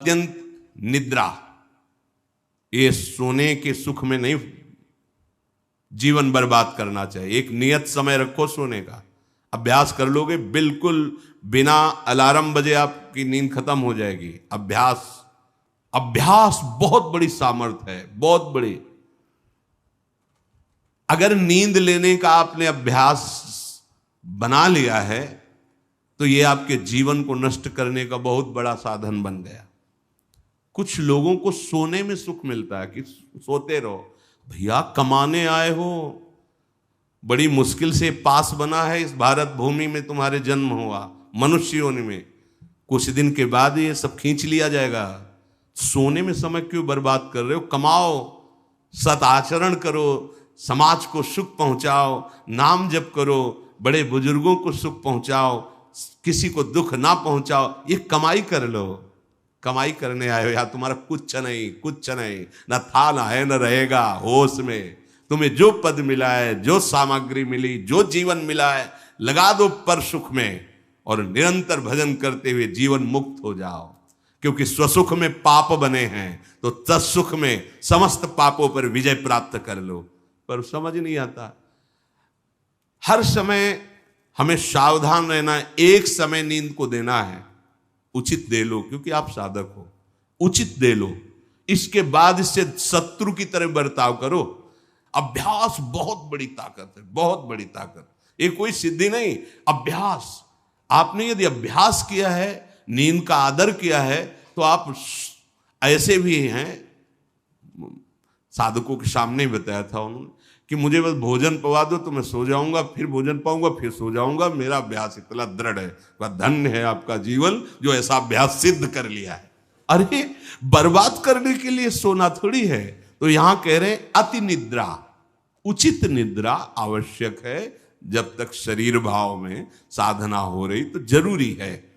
अत्यंत निद्रा, ये सोने के सुख में नहीं जीवन बर्बाद करना चाहिए। एक नियत समय रखो सोने का, अभ्यास कर लोगे बिल्कुल बिना अलार्म बजे आपकी नींद खत्म हो जाएगी। अभ्यास अभ्यास बहुत बड़ी सामर्थ्य है, बहुत बड़ी। अगर नींद लेने का आपने अभ्यास बना लिया है तो यह आपके जीवन को नष्ट करने का बहुत बड़ा साधन बन गया। कुछ लोगों को सोने में सुख मिलता है कि सोते रहो। भैया कमाने आए हो, बड़ी मुश्किल से पास बना है इस भारत भूमि में तुम्हारे जन्म हुआ, मनुष्य होने में कुछ दिन के बाद ये सब खींच लिया जाएगा। सोने में समय क्यों बर्बाद कर रहे हो? कमाओ, सत आचरण करो, समाज को सुख पहुंचाओ, नाम जप करो, बड़े बुजुर्गों को सुख पहुंचाओ, किसी को दुख ना पहुंचाओ। ये कमाई कर लो। कमाई करने आए हो या तुम्हारा कुछ नहीं, कुछ नहीं, ना था ना है न रहेगा। होश में तुम्हें जो पद मिला है, जो सामग्री मिली, जो जीवन मिला है, लगा दो पर सुख में और निरंतर भजन करते हुए जीवन मुक्त हो जाओ। क्योंकि स्वसुख में पाप बने हैं तो तत्सुख में समस्त पापों पर विजय प्राप्त कर लो। पर समझ नहीं आता। हर समय हमें सावधान रहना है। एक समय नींद को देना है, उचित दे लो, क्योंकि आप साधक हो, उचित दे लो। इसके बाद इससे शत्रु की तरह बर्ताव करो। अभ्यास बहुत बड़ी ताकत है, बहुत बड़ी ताकत। ये कोई सिद्धि नहीं, अभ्यास। आपने यदि अभ्यास किया है, नींद का आदर किया है, तो आप ऐसे भी हैं। साधकों के सामने ही बताया था उन्होंने कि मुझे बस भोजन पवा दो तो मैं सो जाऊंगा, फिर भोजन पाऊंगा, फिर सो जाऊंगा। मेरा अभ्यास इतना दृढ़ है। वह धन्य है आपका जीवन जो ऐसा अभ्यास सिद्ध कर लिया है। अरे बर्बाद करने के लिए सोना थोड़ी है। तो यहां कह रहे हैं अति निद्रा, उचित निद्रा आवश्यक है। जब तक शरीर भाव में साधना हो रही तो जरूरी है।